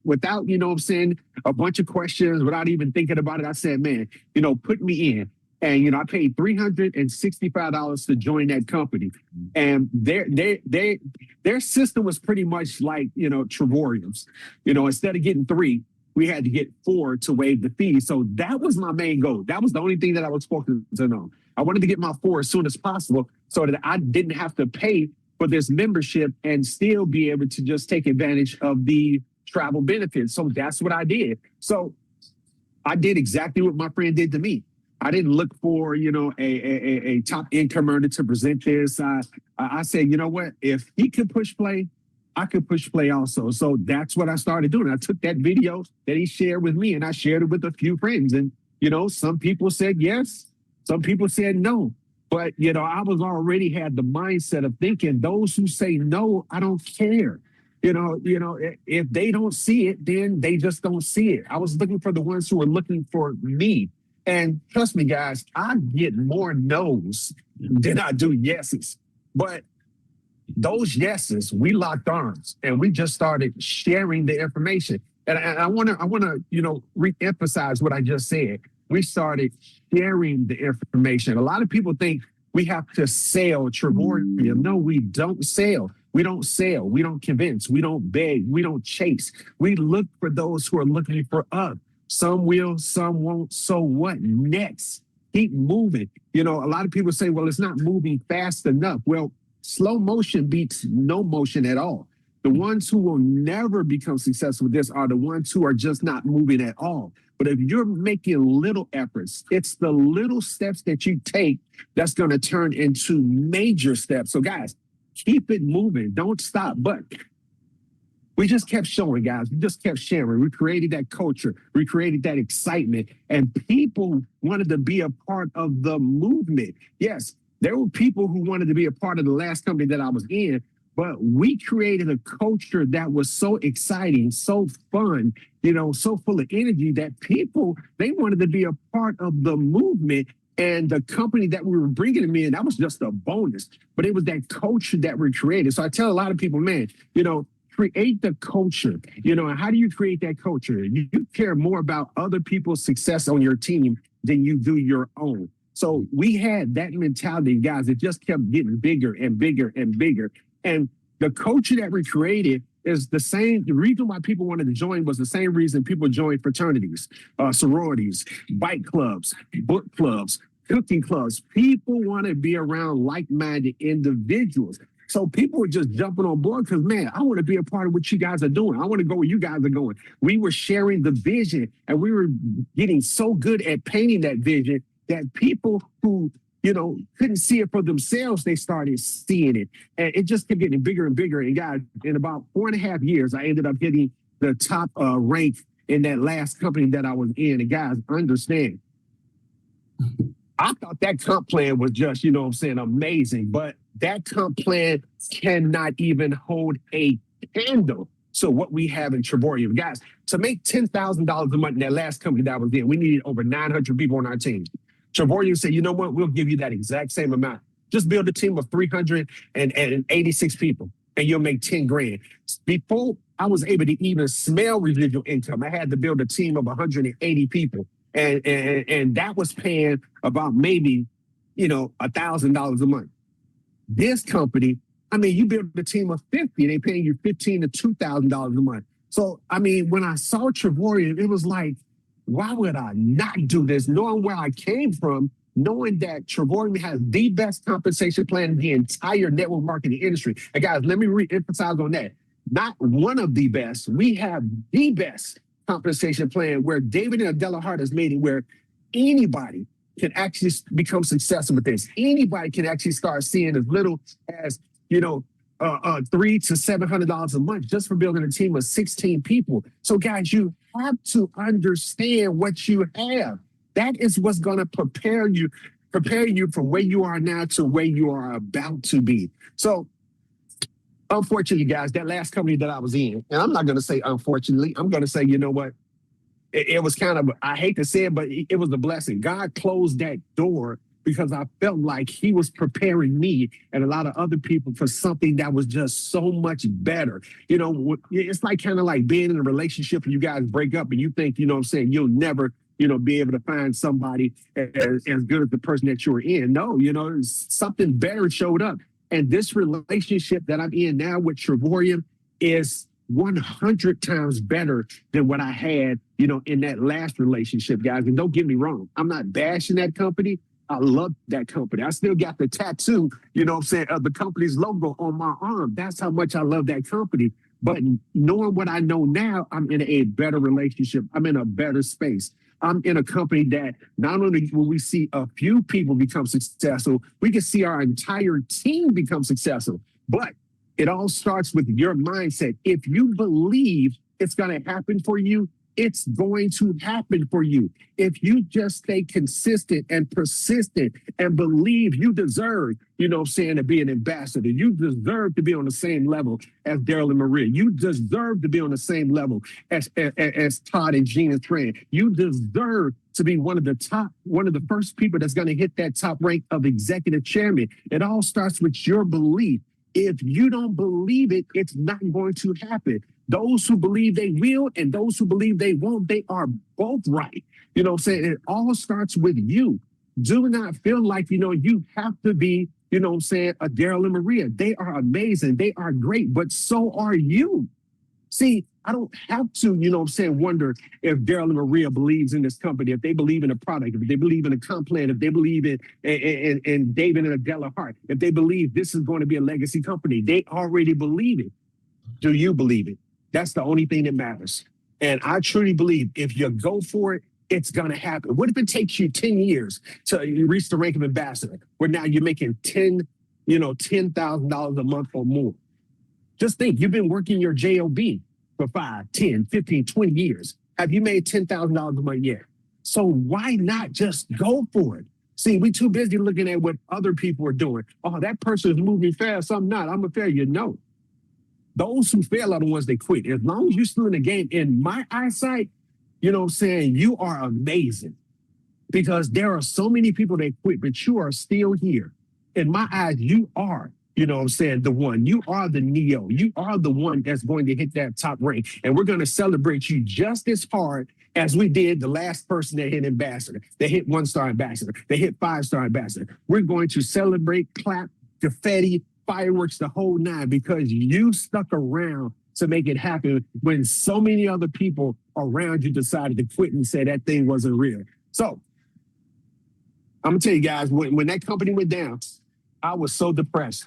without, you know what I'm saying, a bunch of questions, without even thinking about it, I said, man, you know, put me in. And, you know, I paid $365 to join that company. And their system was pretty much like, you know, Trevorium's. You know, instead of getting three, we had to get four to waive the fee. So that was my main goal. That was the only thing that I was focused on. I wanted to get my four as soon as possible so that I didn't have to pay for this membership and still be able to just take advantage of the travel benefits. So that's what I did. So I did exactly what my friend did to me. I didn't look for, you know, a top income earner to present this. I said, you know what? If he could push play, I could push play also. So that's what I started doing. I took that video that he shared with me and I shared it with a few friends. And, you know, some people said yes, some people said no. But, you know, I was already had the mindset of thinking those who say no, I don't care. You know, if they don't see it, then they just don't see it. I was looking for the ones who were looking for me. And trust me, guys, I get more no's than I do yeses. But those yeses, we locked arms and we just started sharing the information. And I want to, you know, reemphasize what I just said. We started sharing the information. A lot of people think we have to sell Trevorium. No, we don't sell. We don't sell. We don't convince. We don't beg. We don't chase. We look for those who are looking for us. Some will, some won't. So what next? Keep moving. You know, a lot of people say, well, it's not moving fast enough. Well, slow motion beats no motion at all. The ones who will never become successful with this are the ones who are just not moving at all. But if you're making little efforts, it's the little steps that you take that's going to turn into major steps. So guys, keep it moving. Don't stop. But we just kept showing, guys. We just kept sharing. We created that culture. We created that excitement. And people wanted to be a part of the movement. Yes, there were people who wanted to be a part of the last company that I was in, but we created a culture that was so exciting, so fun, you know, so full of energy that people, they wanted to be a part of the movement. And the company that we were bringing them in, that was just a bonus. But it was that culture that we created. So I tell a lot of people, man, you know, create the culture. You know, how do you create that culture? You care more about other people's success on your team than you do your own. So we had that mentality, guys. It just kept getting bigger and bigger and bigger. And the culture that we created is the same. The reason why people wanted to join was the same reason people joined fraternities, sororities, bike clubs, book clubs, cooking clubs. People want to be around like-minded individuals. So people were just jumping on board because, man, I want to be a part of what you guys are doing. I want to go where you guys are going. We were sharing the vision and we were getting so good at painting that vision that people who, you know, couldn't see it for themselves, they started seeing it. And it just kept getting bigger and bigger. And guys, in about 4.5 years, I ended up hitting the top rank in that last company that I was in. And guys, understand, I thought that comp plan was just, you know what I'm saying, amazing. But that comp plan cannot even hold a candle to what we have in Trevorium. Guys, to make $10,000 a month in that last company that I was in, we needed over 900 people on our team. Trevorium said, you know what, we'll give you that exact same amount. Just build a team of 386 people and you'll make 10 grand. Before I was able to even smell residual income, I had to build a team of 180 people. And that was paying about maybe, you know, $1,000 a month. This company, I mean, you build a team of 50, they paying you $1,500 to $2,000 a month. So, I mean, when I saw Trevorium, it was like, why would I not do this? Knowing where I came from, knowing that Trevorium has the best compensation plan in the entire network marketing industry. And guys, let me re-emphasize on that. Not one of the best. We have the best compensation plan where David and Adela Hart has made it where anybody can actually become successful with this. Anybody can actually start seeing as little as, you know, $300 to $700 a month just for building a team of 16 people. So guys, you have to understand what you have. That is what's going to prepare you from where you are now to where you are about to be. So unfortunately, guys, that last company that I was in, and I'm not going to say unfortunately, I'm going to say, you know what? It was kind of, I hate to say it, but it was a blessing. God closed that door because I felt like he was preparing me and a lot of other people for something that was just so much better. You know, it's like kind of like being in a relationship and you guys break up and you think, you know what I'm saying, you'll never, you know, be able to find somebody as good as the person that you were in. No, you know, something better showed up. And this relationship that I'm in now with Trevorium is 100 times better than what I had, you know, in that last relationship, guys. And don't get me wrong, I'm not bashing that company. I love that company. I still got the tattoo, you know what I'm saying, of the company's logo on my arm. That's how much I love that company. But knowing what I know now, I'm in a better relationship. I'm in a better space. I'm in a company that not only will we see a few people become successful, we can see our entire team become successful. But it all starts with your mindset. If you believe it's going to happen for you, it's going to happen for you. If you just stay consistent and persistent and believe you deserve, you know what I'm saying, to be an ambassador. You deserve to be on the same level as Daryl and Maria. You deserve to be on the same level as Todd and Gene and Tran. You deserve to be one of the first people that's going to hit that top rank of executive chairman. It all starts with your belief. If you don't believe it, it's not going to happen. Those who believe they will and those who believe they won't, they are both right. You know what I'm saying? It all starts with you. Do not feel like, you know, you have to be, you know what I'm saying, a Daryl and Maria. They are amazing. They are great, but so are you. See, I don't have to, you know what I'm saying, wonder if Daryl and Maria believes in this company, if they believe in a product, if they believe in a comp plan, if they believe in David and Adela Hart, if they believe this is going to be a legacy company. They already believe it. Do you believe it? That's the only thing that matters. And I truly believe if you go for it, it's going to happen. What if it takes you 10 years to reach the rank of ambassador, where now you're making $10,000 a month or more? Just think, you've been working your JOB for 5, 10, 15, 20 years. Have you made $10,000 a month yet? So why not just go for it? See, we too busy looking at what other people are doing. Oh, that person is moving fast. I'm not. I'm a failure. No. Those who fail are the ones that quit. As long as you're still in the game, in my eyesight, you know what I'm saying, you are amazing. Because there are so many people that quit, but you are still here. In my eyes, you are, you know what I'm saying, the one. You are the Neo. You are the one that's going to hit that top rank. And we're going to celebrate you just as hard as we did the last person that hit ambassador. They hit 1-star ambassador. They hit 5-star ambassador. We're going to celebrate, clap, confetti, fireworks, the whole nine, because you stuck around to make it happen when so many other people around you decided to quit and say that thing wasn't real. So I'm gonna tell you guys, when that company went down, I was so depressed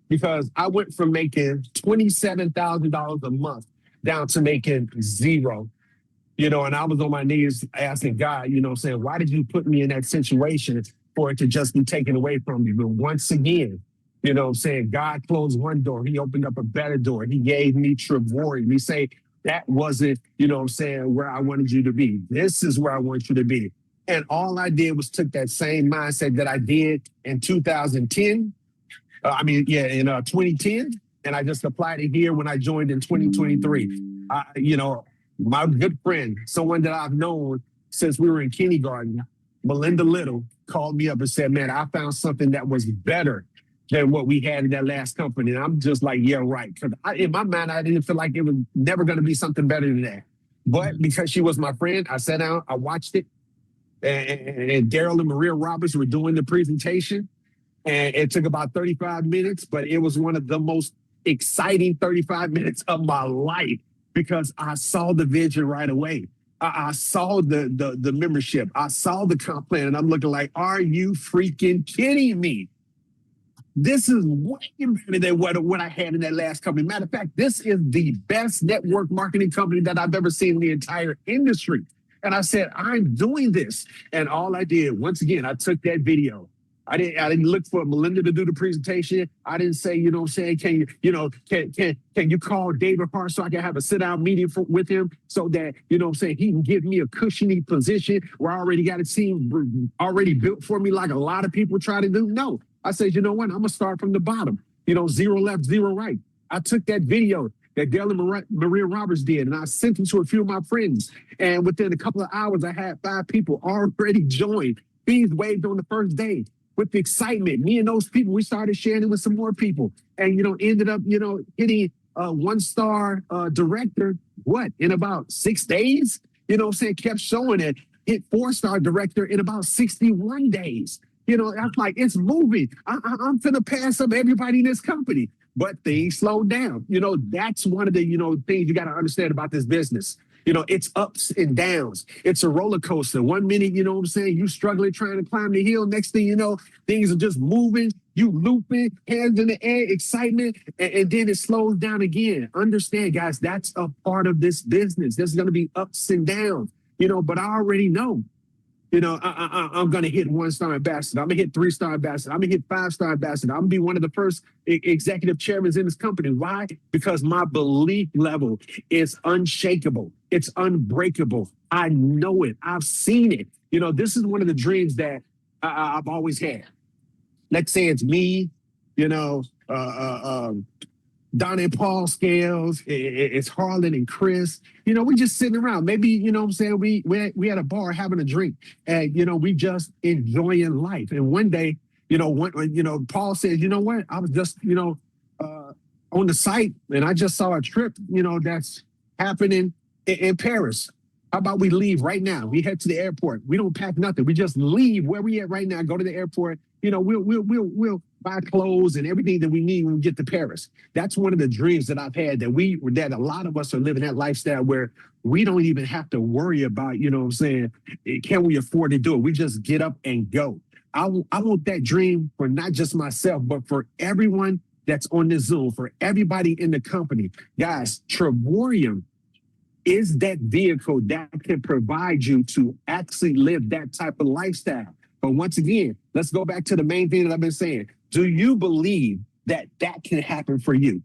because I went from making $27,000 a month down to making zero. You know, and I was on my knees asking God, you know, saying, why did you put me in that situation for it to just be taken away from me? But once again, you know what I'm saying, God closed one door. He opened up a better door. He gave me Trevorium. He said, that wasn't, you know what I'm saying, where I wanted you to be. This is where I want you to be. And all I did was took that same mindset that I did in 2010. In 2010. And I just applied it here when I joined in 2023. You know, my good friend, someone that I've known since we were in kindergarten, Melinda Little, called me up and said, man, I found something that was better than what we had in that last company. And I'm just like, yeah, right. Because in my mind, I didn't feel like it was never going to be something better than that. But because she was my friend, I sat down, I watched it. And Daryl and Maria Roberts were doing the presentation. And it took about 35 minutes, but it was one of the most exciting 35 minutes of my life because I saw the vision right away. I saw the membership. I saw the comp plan. And I'm looking like, are you freaking kidding me? This is way better than what I had in that last company. Matter of fact, this is the best network marketing company that I've ever seen in the entire industry. And I said, I'm doing this. And all I did, once again, I took that video. I didn't look for Melinda to do the presentation. I didn't say, you know what I'm saying, can you call David Hart so I can have a sit-down meeting with him so that, you know what I'm saying, he can give me a cushiony position where I already got a team already built for me like a lot of people try to do? No. I said, you know what? I'm going to start from the bottom. You know, 0 left, 0 right. I took that video that Daryl and Maria Roberts did, and I sent it to a few of my friends. And within a couple of hours, I had 5 people already joined. Fees waived on the first day. with the excitement. Me and those people, we started sharing it with some more people, and ended up hitting 1-star director in about 6 days. Kept showing it. Hit 4-star director in about 61 days. I'm like, it's moving. I'm finna pass up everybody in this company. But things slowed down. That's one of the, things you got to understand about this business. It's ups and downs. It's a roller coaster. 1 minute, you struggling trying to climb the hill. Next thing you know, things are just moving. You looping, hands in the air, excitement, and then it slows down again. Understand, guys, that's a part of this business. There's going to be ups and downs, but I already know. I'm going to hit 1-star ambassador. I'm going to hit 3-star ambassador. I'm going to hit 5-star ambassador. I'm going to be one of the first executive chairmen in this company. Why? Because my belief level is unshakable. It's unbreakable. I know it. I've seen it. This is one of the dreams that I've always had. Let's say it's me, Don and Paul Scales, it's Harlan and Chris. We just sitting around. Maybe, we at a bar having a drink and, we just enjoying life. And one day, Paul said, you know what? I was just, on the site and I just saw a trip, that's happening in Paris. How about we leave right now? We head to the airport. We don't pack nothing. We just leave where we at right now, go to the airport. We'll buy clothes and everything that we need when we get to Paris. That's one of the dreams that I've had, that a lot of us are living that lifestyle where we don't even have to worry about, can we afford to do it? We just get up and go. I want that dream for not just myself, but for everyone that's on this Zoom, for everybody in the company. Guys, Trevorium is that vehicle that can provide you to actually live that type of lifestyle. But once again, let's go back to the main thing that I've been saying. Do you believe that can happen for you?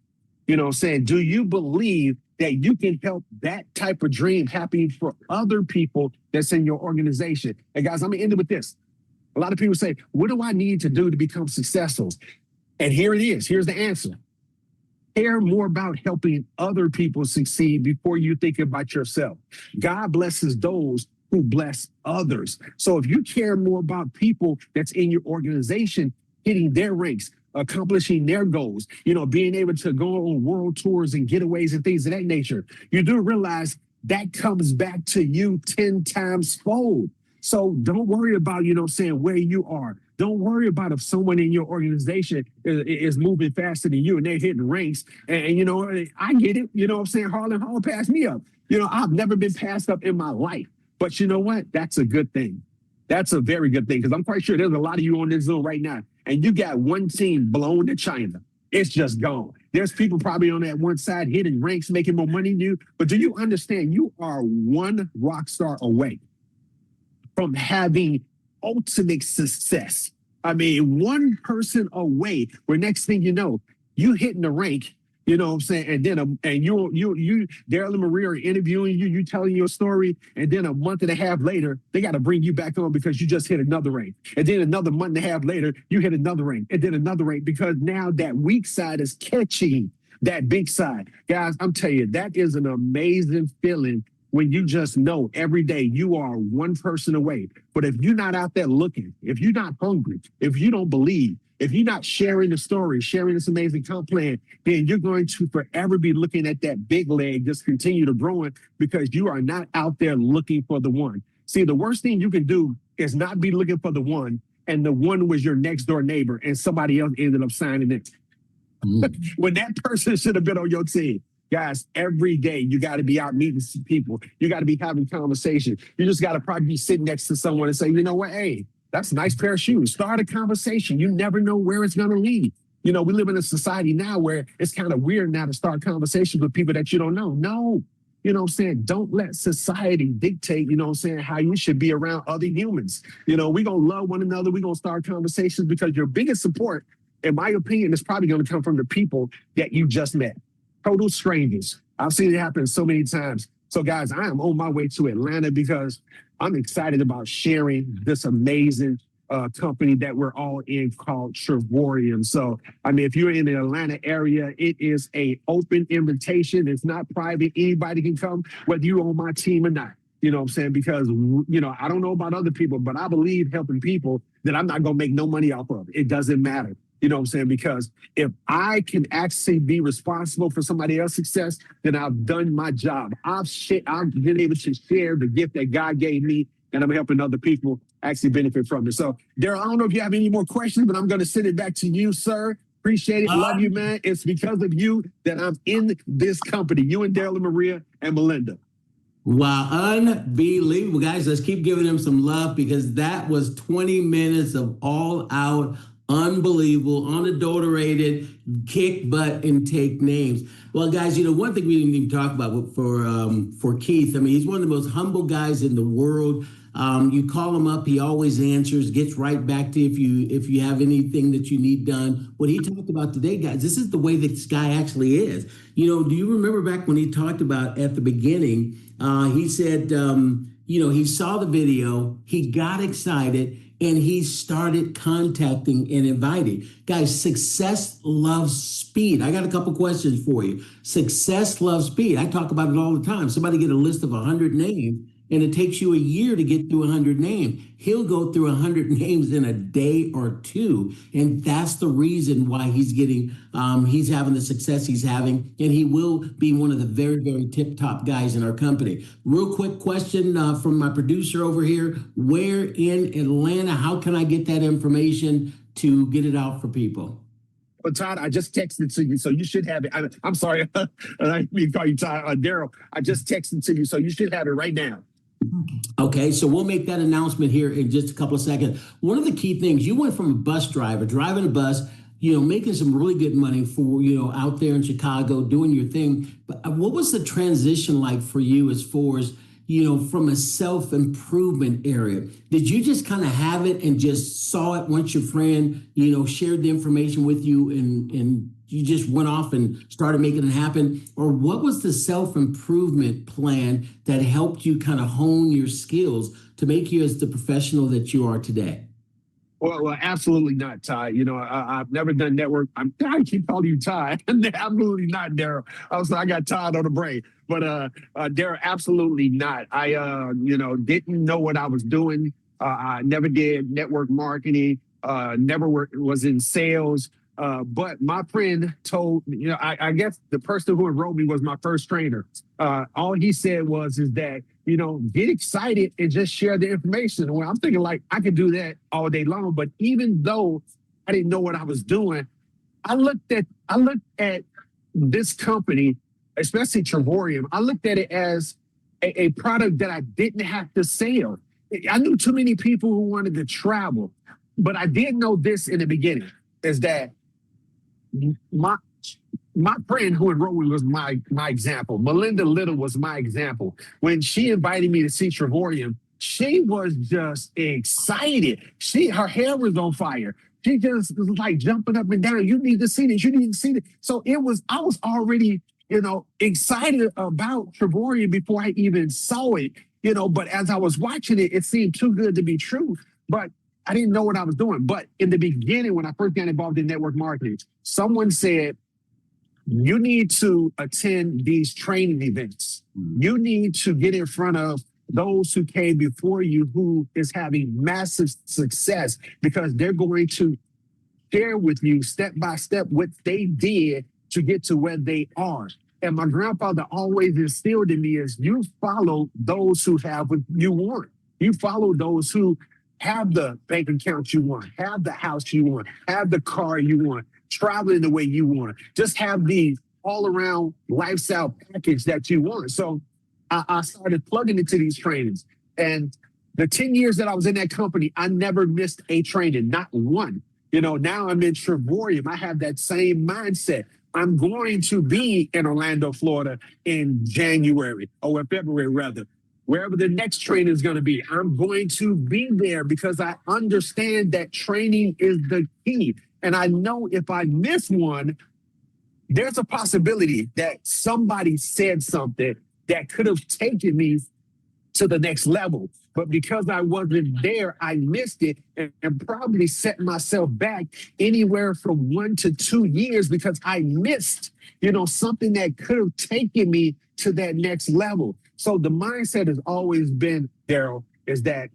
Do you believe that you can help that type of dream happen for other people that's in your organization? And guys, I'm gonna end it with this. A lot of people say, what do I need to do to become successful? And here it is. Here's the answer. Care more about helping other people succeed before you think about yourself. God blesses those who bless others. So if you care more about people that's in your organization, hitting their ranks, accomplishing their goals, being able to go on world tours and getaways and things of that nature, you do realize that comes back to you 10 times fold. So don't worry about, where you are. Don't worry about if someone in your organization is moving faster than you and they're hitting ranks. And I get it. Harlan Hall passed me up. I've never been passed up in my life. But you know what? That's a good thing. That's a very good thing, because I'm quite sure there's a lot of you on this Zoom right now, and you got one team blown to China. It's just gone. There's people probably on that one side hitting ranks, making more money than you. But do you understand you are one rock star away from having ultimate success? I mean, one person away, where next thing you know, you hitting the rank. And then you Daryl and Maria are interviewing you, you telling your story, and then a month and a half later, they got to bring you back on because you just hit another rank. And then another month and a half later, you hit another rank, and then another rank, because now that weak side is catching that big side. Guys, I'm telling you, that is an amazing feeling when you just know every day you are one person away. But if you're not out there looking, if you're not hungry, if you don't believe, if you're not sharing the story, sharing this amazing comp plan, then you're going to forever be looking at that big leg just continue to grow it, because you are not out there looking for the one. See, the worst thing you can do is not be looking for the one, and the one was your next door neighbor and somebody else ended up signing it. When that person should have been on your team. Guys, every day you got to be out meeting some people. You got to be having conversation. You just got to probably be sitting next to someone and say, you know what, hey, that's a nice pair of shoes. Start a conversation. You never know where it's going to lead. We live in a society now where it's kind of weird now to start conversations with people that you don't know. No, don't let society dictate, how you should be around other humans. We're going to love one another. We're going to start conversations, because your biggest support, in my opinion, is probably going to come from the people that you just met. Total strangers. I've seen it happen so many times. So guys, I am on my way to Atlanta because I'm excited about sharing this amazing company that we're all in called Trevorium. So, if you're in the Atlanta area, it is an open invitation. It's not private. Anybody can come, whether you're on my team or not. You know what I'm saying? Because, you know, I don't know about other people, but I believe helping people that I'm not going to make no money off of. It doesn't matter. You know what I'm saying? Because if I can actually be responsible for somebody else's success, then I've done my job. I've been able to share the gift that God gave me, and I'm helping other people actually benefit from it. So, Daryl, I don't know if you have any more questions, but I'm going to send it back to you, sir. Appreciate it. Love you, man. It's because of you that I'm in this company. You and Daryl and Maria and Melinda. Wow, unbelievable. Guys, let's keep giving them some love because that was 20 minutes of all out, unbelievable, unadulterated, kick butt and take names. Well, guys, you know, one thing we didn't even talk about for Keith, I mean, he's one of the most humble guys in the world. You call him up, he always answers, gets right back to you if you have anything that you need done. What he talked about today, guys, this is the way this guy actually is. You know, do you remember back when he talked about at the beginning, he said, you know, he saw the video, he got excited, and he started contacting and inviting. Guys, success loves speed. I got a couple questions for you. Success loves speed. I talk about it all the time. Somebody get a list of 100 names, and it takes you a year to get through 100 names. He'll go through 100 names in a day or two. And that's the reason why he's having the success he's having. And he will be one of the very, very tip-top guys in our company. Real quick question from my producer over here. Where in Atlanta, how can I get that information to get it out for people? Well, Todd, I just texted to you, so you should have it. I'm sorry, I didn't mean to call you Todd. Daryl, I just texted to you, so you should have it right now. Okay, so we'll make that announcement here in just a couple of seconds. One of the key things, you went from a bus driver, driving a bus, you know, making some really good money for, you know, out there in Chicago, doing your thing. But what was the transition like for you as far as, you know, from a self-improvement area? Did you just kind of have it and just saw it once your friend, you know, shared the information with you and you just went off and started making it happen? Or what was the self-improvement plan that helped you kind of hone your skills to make you as the professional that you are today? Well, absolutely not, Ty. You know, I've never done network. I keep calling you Ty. Absolutely not, Daryl. I got Todd on the brain. But Daryl, absolutely not. I, you know, didn't know what I was doing. I never did network marketing. Never was in sales. But my friend told, you know, I guess the person who enrolled me was my first trainer. All he said is that, you know, get excited and just share the information. Well, I'm thinking like I could do that all day long. But even though I didn't know what I was doing, I looked at this company, especially Trevorium. I looked at it as a product that I didn't have to sell. I knew too many people who wanted to travel, but I did know this in the beginning is that my friend who enrolled me was my example. Melinda Little was my example. When she invited me to see Trevorium, she was just excited. Her hair was on fire. She just was like jumping up and down. You need to see this. You need to see this. So I was already, you know, excited about Trevorium before I even saw it, you know, but as I was watching it, it seemed too good to be true. But I didn't know what I was doing. But in the beginning, when I first got involved in network marketing, someone said, you need to attend these training events. You need to get in front of those who came before you who is having massive success because they're going to share with you step by step what they did to get to where they are. And my grandfather always instilled in me is you follow those who have what you want. You follow those who have the bank account you want, have the house you want, have the car you want, traveling the way you want, just have the all-around lifestyle package that you want. So I started plugging into these trainings. And the 10 years that I was in that company, I never missed a training, not one. You know, now I'm in Trevorium. I have that same mindset. I'm going to be in Orlando, Florida in January or in February, rather. Wherever the next training is going to be, I'm going to be there because I understand that training is the key. And I know if I miss one, there's a possibility that somebody said something that could have taken me to the next level. But because I wasn't there, I missed it and probably set myself back anywhere from 1 to 2 years because I missed, you know, something that could have taken me to that next level. So the mindset has always been, Daryl, is that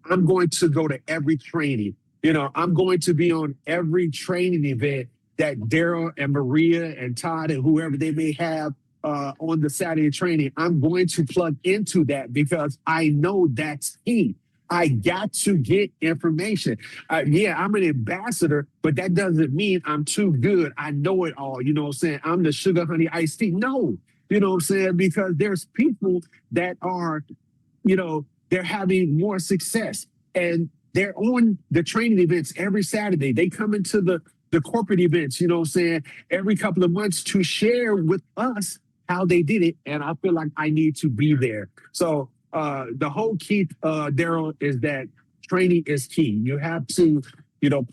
I'm going to go to every training. I'm going to be on every training event that Daryl and Maria and Todd and whoever they may have on the Saturday training. I'm going to plug into that because I know that's key. I got to get information. Yeah, I'm an ambassador, but that doesn't mean I'm too good. I know it all. You know what I'm saying? I'm the sugar honey iced tea. No, you know what I'm saying? Because there's people that are, they're having more success and they're on the training events every Saturday. They come into the corporate events, you know what I'm saying, every couple of months to share with us how they did it. And I feel like I need to be there. So the whole key, Daryl, is that training is key. You have to,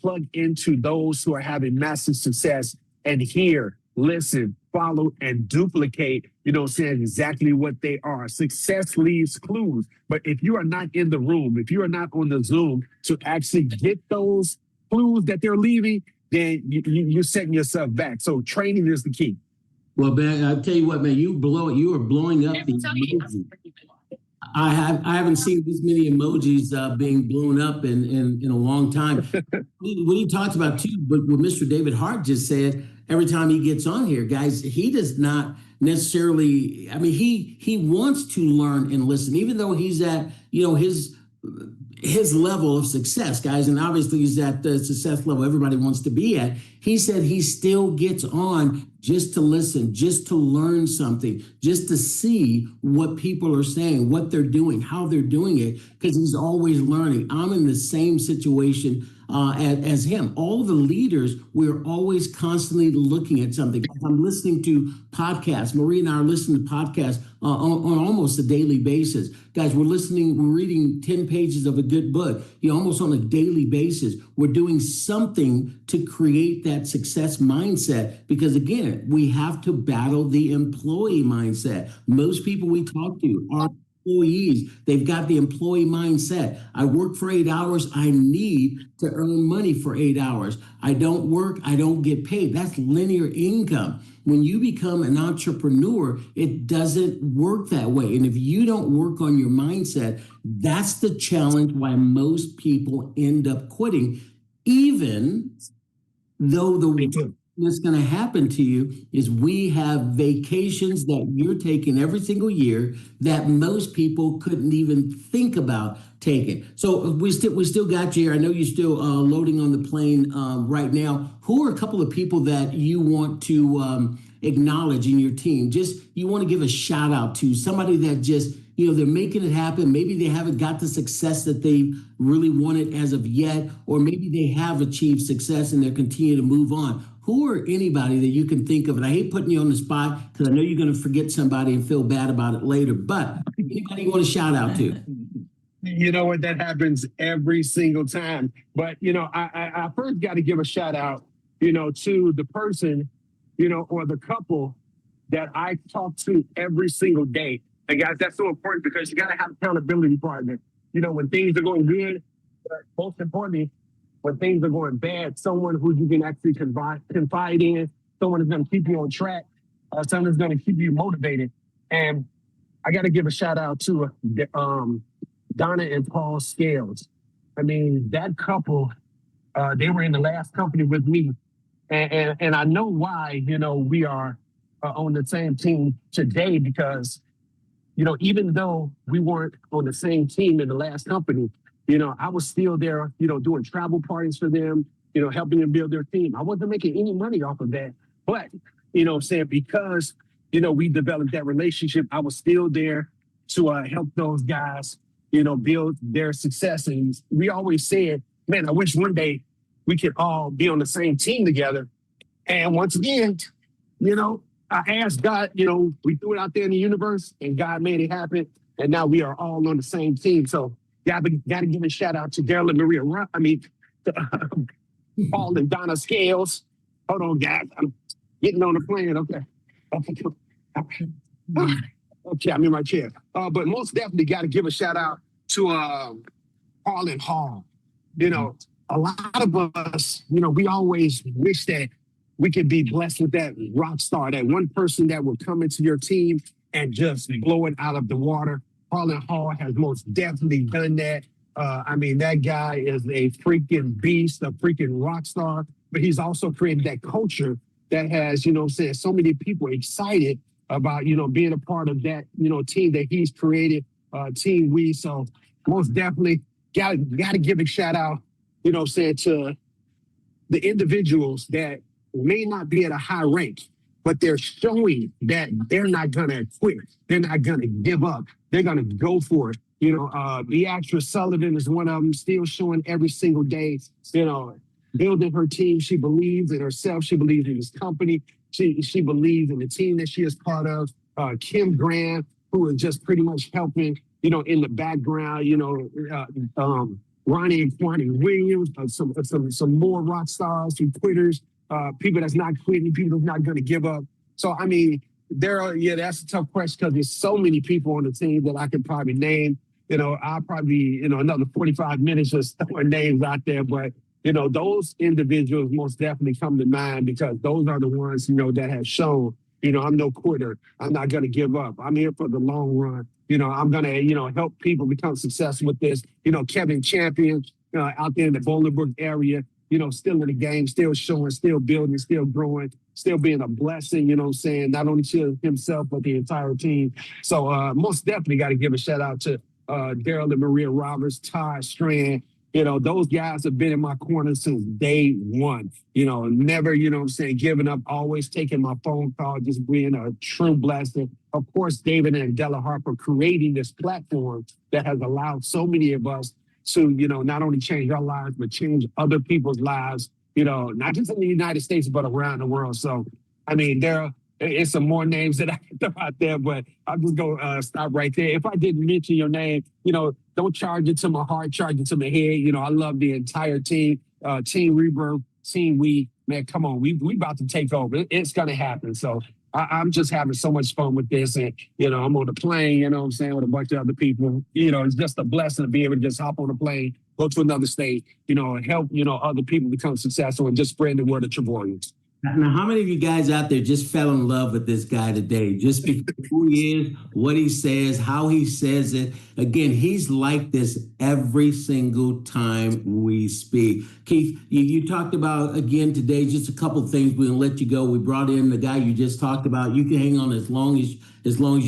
plug into those who are having massive success and hear, listen, follow, and duplicate, saying exactly what they are. Success leaves clues. But if you are not in the room, if you are not on the Zoom to actually get those clues that they're leaving, then you're setting yourself back. So training is the key. Well, man, I'll tell you what, man, you are blowing up the emojis. I haven't seen this many emojis being blown up in a long time. What he talks about too, but what Mr. David Hart just said, every time he gets on here, guys, he does not necessarily, he wants to learn and listen, even though he's at, his level of success, guys, and obviously he's at the success level everybody wants to be at. He said he still gets on just to listen, just to learn something, just to see what people are saying, what they're doing, how they're doing it, because he's always learning. I'm in the same situation as him. All the leaders, we're always constantly looking at something. I'm listening to podcasts. Marie and I are listening to podcasts on almost a daily basis. Guys, we're reading 10 pages of a good book, almost on a daily basis. We're doing something to create that success mindset because, again, we have to battle the employee mindset. Most people we talk to are employees. They've got the employee mindset. I work for 8 hours. I need to earn money for 8 hours. I don't work. I don't get paid. That's linear income. When you become an entrepreneur, it doesn't work that way. And if you don't work on your mindset, that's the challenge why most people end up quitting, even though the that's going to happen to you is we have vacations that you're taking every single year that most people couldn't even think about taking. So we still got you here. I know you're still loading on the plane right now. Who are a couple of people that you want to acknowledge in your team? Just you want to give a shout out to somebody that just, they're making it happen. Maybe they haven't got the success that they really wanted as of yet, or maybe they have achieved success and they're continuing to move on. Who are anybody that you can think of? And I hate putting you on the spot because I know you're going to forget somebody and feel bad about it later, but anybody you want to shout out to? You know what? That happens every single time. But, I first got to give a shout out, to the person, or the couple that I talk to every single day. And guys, that's so important because you got to have accountability partner. When things are going good, but most importantly, when things are going bad, someone who you can actually confide in, someone who's going to keep you on track, someone who's going to keep you motivated. And I got to give a shout out to Donna and Paul Scales. That couple, they were in the last company with me. And I know why, we are on the same team today because, even though we weren't on the same team in the last company, I was still there, doing travel parties for them, helping them build their team. I wasn't making any money off of that. But, because, we developed that relationship, I was still there to help those guys, build their success. And we always said, man, I wish one day we could all be on the same team together. And once again, I asked God, we threw it out there in the universe and God made it happen. And now we are all on the same team. So got to give a shout out to Daryl and Maria. Paul and Donna Scales. Hold on, guys. I'm getting on the plane. Okay. Okay, I'm in my chair. But most definitely got to give a shout out to Paul and Hall. A lot of us, we always wish that we could be blessed with that rock star, that one person that will come into your team and just blow it out of the water. Harlan Hall has most definitely done that. I mean, that guy is a freaking beast, a freaking rock star, but he's also created that culture that has, you know, saying so many people excited about, you know, being a part of that, you know, team that he's created, Team We. So most definitely got to give a shout out, you know, saying to the individuals that may not be at a high rank, but they're showing that they're not gonna quit. They're not gonna give up. They're gonna go for it. You know, Beatrice Sullivan is one of them, still showing every single day, you know, building her team. She believes in herself. She believes in this company. She believes in the team that she is part of. Kim Grant, who is just pretty much helping, you know, in the background, you know, Ronnie and Kwani Williams, some more rock stars, some quitters, people that's not quitting, people that's not going to give up. So, I mean, that's a tough question because there's so many people on the team that I could probably name. You know, I'll probably, you know, another 45 minutes just throwing names out there. But, you know, those individuals most definitely come to mind because those are the ones, you know, that have shown, you know, I'm no quitter. I'm not going to give up. I'm here for the long run. You know, I'm going to, you know, help people become successful with this. You know, Kevin Champion out there in the Bolingbrook area, you know, still in the game, still showing, still building, still growing, still being a blessing, you know what I'm saying? Not only to himself, but the entire team. So most definitely got to give a shout out to Daryl and Maria Roberts, Todd Strand. You know, those guys have been in my corner since day one. You know, never, you know what I'm saying, giving up, always taking my phone call, just being a true blessing. Of course, David and Della Harper creating this platform that has allowed so many of us to, you know, not only change our lives, but change other people's lives, you know, not just in the United States, but around the world. So, I mean, there is some more names that I can throw out there, but I'll just go stop right there. If I didn't mention your name, you know, don't charge it to my heart, charge it to my head. You know, I love the entire team, Team Rebirth, Team We. Man, come on, we about to take over. It's going to happen. So I'm just having so much fun with this. And, you know, I'm on the plane, you know what I'm saying, with a bunch of other people. You know, it's just a blessing to be able to just hop on a plane, go to another state, you know, and help, you know, other people become successful and just spread the word of Travoyans. Now, how many of you guys out there just fell in love with this guy today? Just because who he is, what he says, how he says it. Again, he's like this every single time we speak. Keith, you talked about, again, today, just a couple of things. We're going to let you go. We brought in the guy you just talked about. You can hang on as long as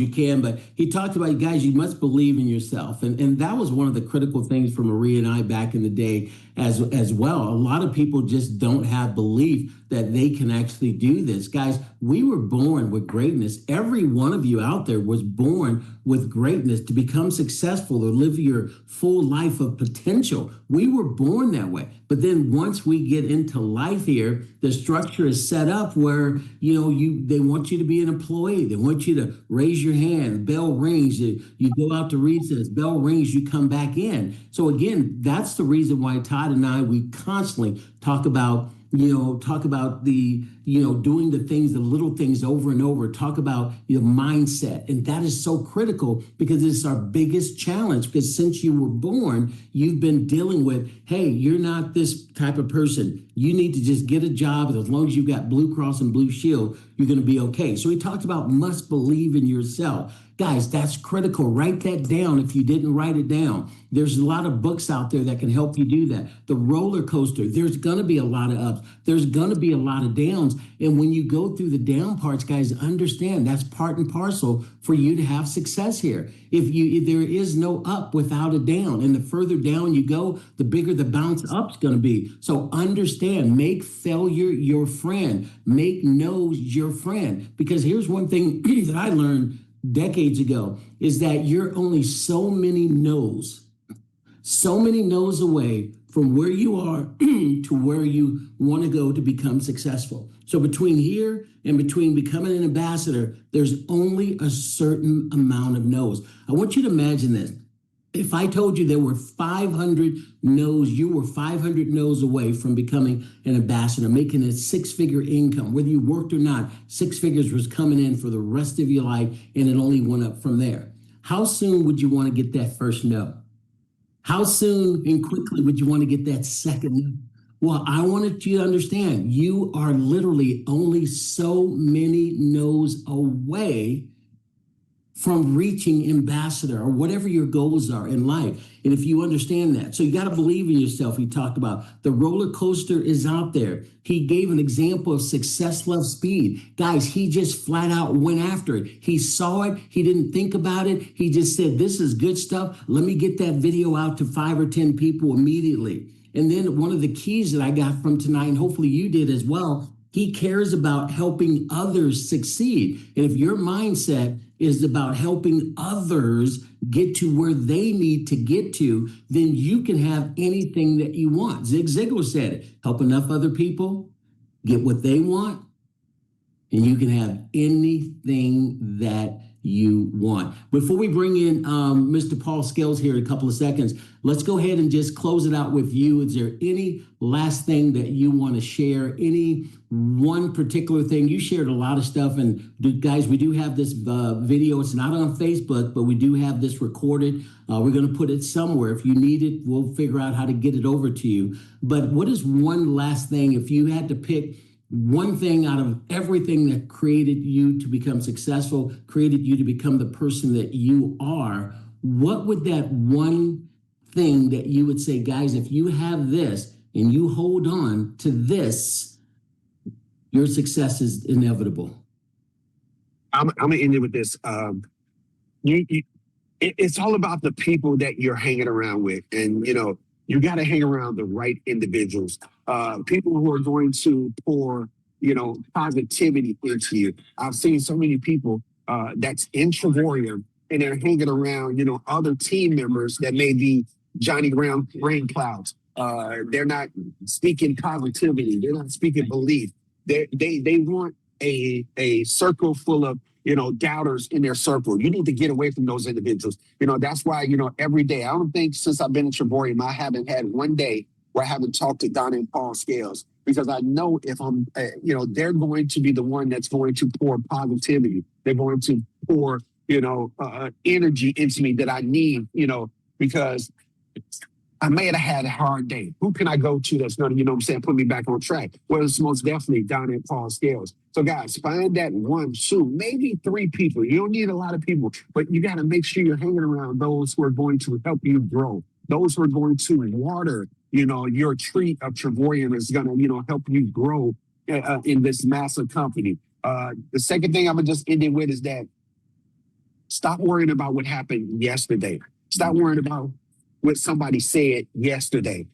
you can. But he talked about, guys, you must believe in yourself. And that was one of the critical things for Maria and I back in the day as well. A lot of people just don't have belief that they can actually do this. Guys, we were born with greatness. Every one of you out there was born with greatness to become successful, to live your full life of potential. We were born that way. But then once we get into life here, the structure is set up where, you know, they want you to be an employee. They want you to raise your hand. Bell rings, you go out to recess. Bell rings, you come back in. So again, that's the reason why Todd and I, we constantly talk about the, doing the things, the little things over and over, talk about your mindset. And that is so critical because it's our biggest challenge, because since you were born, you've been dealing with, hey, you're not this type of person. You need to just get a job. And as long as you've got Blue Cross and Blue Shield, you're going to be okay. So he talked about must believe in yourself. Guys, that's critical. Write that down if you didn't write it down. There's a lot of books out there that can help you do that. The roller coaster, there's going to be a lot of ups. There's going to be a lot of downs. And when you go through the down parts, guys, understand that's part and parcel for you to have success here. If there is no up without a down, and the further down you go, the bigger the bounce up's going to be. So understand, make failure your friend, make no's your friend. Because here's one thing that I learned decades ago is that you're only so many no's away from where you are to where you want to go to become successful. So between here and between becoming an ambassador, there's only a certain amount of no's. I want you to imagine this. If I told you there were 500 no's, you were 500 no's away from becoming an ambassador, making a six-figure income, whether you worked or not, 6 figures was coming in for the rest of your life, and it only went up from there. How soon would you want to get that first no? How soon and quickly would you want to get that second no? Well, I wanted you to understand, you are literally only so many no's away from reaching ambassador or whatever your goals are in life. And if you understand that, so you got to believe in yourself. He talked about the roller coaster is out there. He gave an example of success loves speed. Guys, he just flat out went after it. He saw it. He didn't think about it. He just said, this is good stuff. Let me get that video out to 5 or 10 people immediately. And then one of the keys that I got from tonight, and hopefully you did as well, he cares about helping others succeed. And if your mindset is about helping others get to where they need to get to, then you can have anything that you want. Zig Ziglar said it, help enough other people get what they want, and you can have anything that you want. Before we bring in Mr. Paul Scales here in a couple of seconds, let's go ahead and just close it out with you. Is there any last thing that you want to share? Any one particular thing? You shared a lot of stuff, and guys, we do have this video. It's not on Facebook, but we do have this recorded. We're going to put it somewhere. If you need it, we'll figure out how to get it over to you. But what is one last thing, if you had to pick one thing out of everything that created you to become successful, created you to become the person that you are, what would that one thing that you would say, guys, if you have this and you hold on to this, your success is inevitable? I'm gonna end it with this. It's all about the people that you're hanging around with, and you got to hang around the right individuals, people who are going to pour, positivity into you. I've seen so many people that's in Trevorium, and they're hanging around, other team members that may be Johnny Rain Clouds. They're not speaking positivity. They're not speaking belief. They want a circle full of doubters in their circle. You need to get away from those individuals. That's why, every day, I don't think since I've been in Trevorium, I haven't had one day where I haven't talked to Donna and Paul Scales, because I know if I'm, they're going to be the one that's going to pour positivity. They're going to pour, energy into me that I need, because I may have had a hard day. Who can I go to that's going to, put me back on track? Well, it's most definitely Donna and Paul Scales. So guys, find that 1, 2, maybe 3 people. You don't need a lot of people, but you got to make sure you're hanging around those who are going to help you grow. Those who are going to water, your tree of Trevorium is going to, help you grow in this massive company. The second thing I'm going to just end it with is that stop worrying about what happened yesterday. Stop worrying about what somebody said yesterday.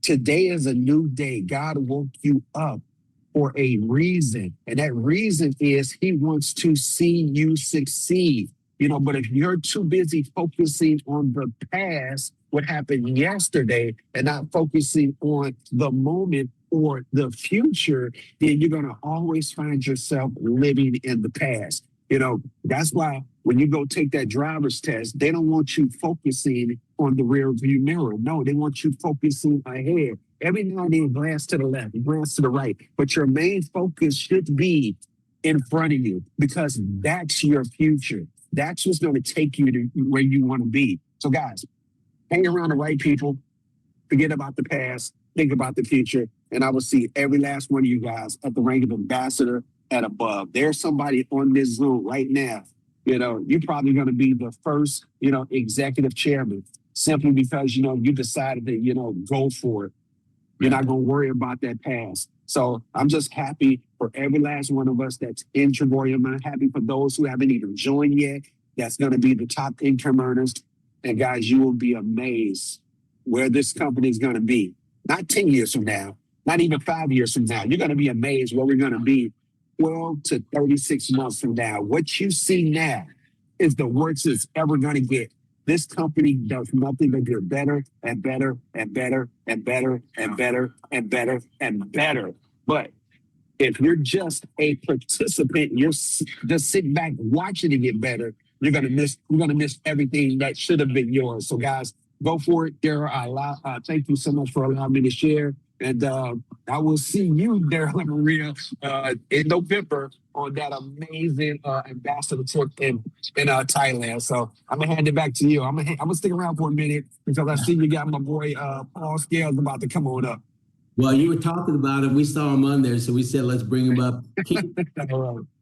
Today is a new day. God woke you up for a reason. And that reason is he wants to see you succeed. But if you're too busy focusing on the past, what happened yesterday, and not focusing on the moment or the future, then you're going to always find yourself living in the past. That's why when you go take that driver's test, they don't want you focusing on the rear view mirror. No, they want you focusing ahead. Every now and then, glance to the left, glance to the right. But your main focus should be in front of you, because that's your future. That's what's going to take you to where you want to be. So guys, hang around the right people, forget about the past, think about the future, and I will see every last one of you guys at the rank of ambassador and above. There's somebody on this Zoom right now. You're probably going to be the first, executive chairman, simply because, you decided to, go for it. You're not going to worry about that past. So I'm just happy for every last one of us that's in Trevorium. I'm happy for those who haven't even joined yet. That's going to be the top income earners. And guys, you will be amazed where this company is going to be. Not 10 years from now, not even 5 years from now. You're going to be amazed where we're going to be 12 to 36 months from now. What you see now is the worst it's ever going to get. This company does nothing but get better and better and better and better and better and better and better. But if you're just a participant, you're just sitting back watching it get better, you're gonna miss everything that should have been yours. So guys, go for it. Daryl, thank you so much for allowing me to share. And I will see you, Daryl Maria, in November on that amazing ambassador tour in Thailand. So I'm gonna hand it back to you. I'm gonna stick around for a minute because I see you got my boy Paul Scales about to come on up. Well, you were talking about it. We saw him on there, so we said, let's bring him up.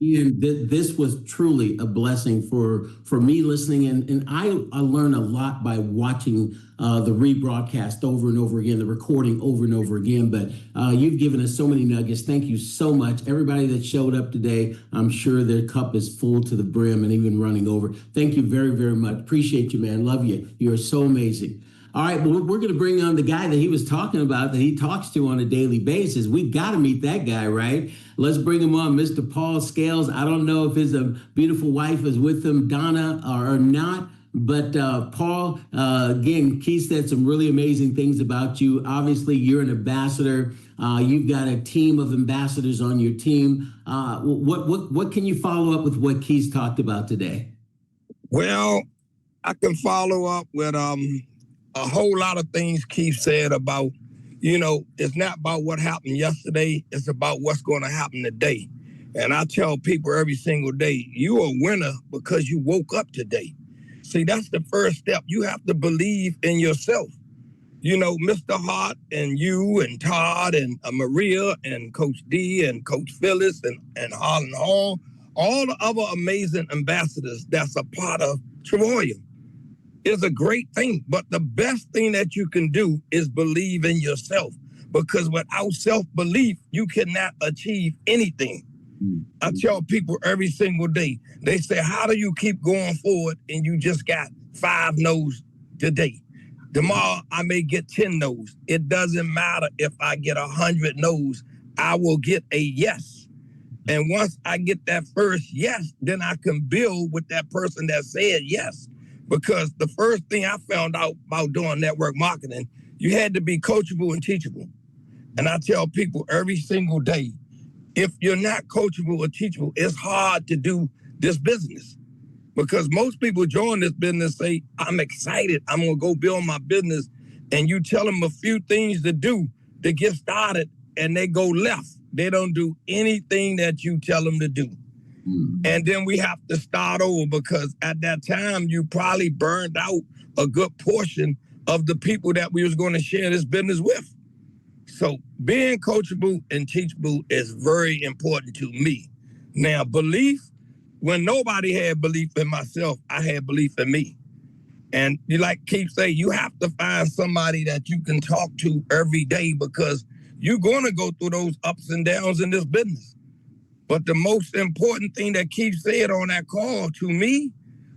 Ian, this was truly a blessing for me listening, and I learned a lot by watching the rebroadcast over and over again, the recording over and over again. But you've given us so many nuggets. Thank you so much. Everybody that showed up today, I'm sure their cup is full to the brim and even running over. Thank you very, very much. Appreciate you, man. Love you. You're so amazing. All right, well, we're going to bring on the guy that he was talking about that he talks to on a daily basis. We got to meet that guy, right? Let's bring him on, Mr. Paul Scales. I don't know if his beautiful wife is with him, Donna, or not. But Paul, again, Keith said some really amazing things about you. Obviously, you're an ambassador. You've got a team of ambassadors on your team. What can you follow up with what Keith talked about today? Well, I can follow up with a whole lot of things Keith said about, it's not about what happened yesterday. It's about what's going to happen today. And I tell people every single day, you're a winner because you woke up today. See, that's the first step. You have to believe in yourself. Mr. Hart and you and Todd and Maria and Coach D and Coach Phyllis and Harlan Hall, all the other amazing ambassadors that's a part of Trevoian. Is a great thing, but the best thing that you can do is believe in yourself, because without self-belief, you cannot achieve anything. I tell people every single day, they say, how do you keep going forward and you just got 5 no's today? Tomorrow, I may get 10 no's. It doesn't matter if I get 100 no's, I will get a yes. And once I get that first yes, then I can build with that person that said yes. Because the first thing I found out about doing network marketing, you had to be coachable and teachable. And I tell people every single day, if you're not coachable or teachable, it's hard to do this business. Because most people join this business say, I'm excited, I'm going to go build my business. And you tell them a few things to do to get started, and they go left. They don't do anything that you tell them to do. And then we have to start over, because at that time, you probably burned out a good portion of the people that we was going to share this business with. So being coachable and teachable is very important to me. Now, belief, when nobody had belief in myself, I had belief in me. And you like Keith say, you have to find somebody that you can talk to every day, because you're going to go through those ups and downs in this business. But the most important thing that Keith said on that call to me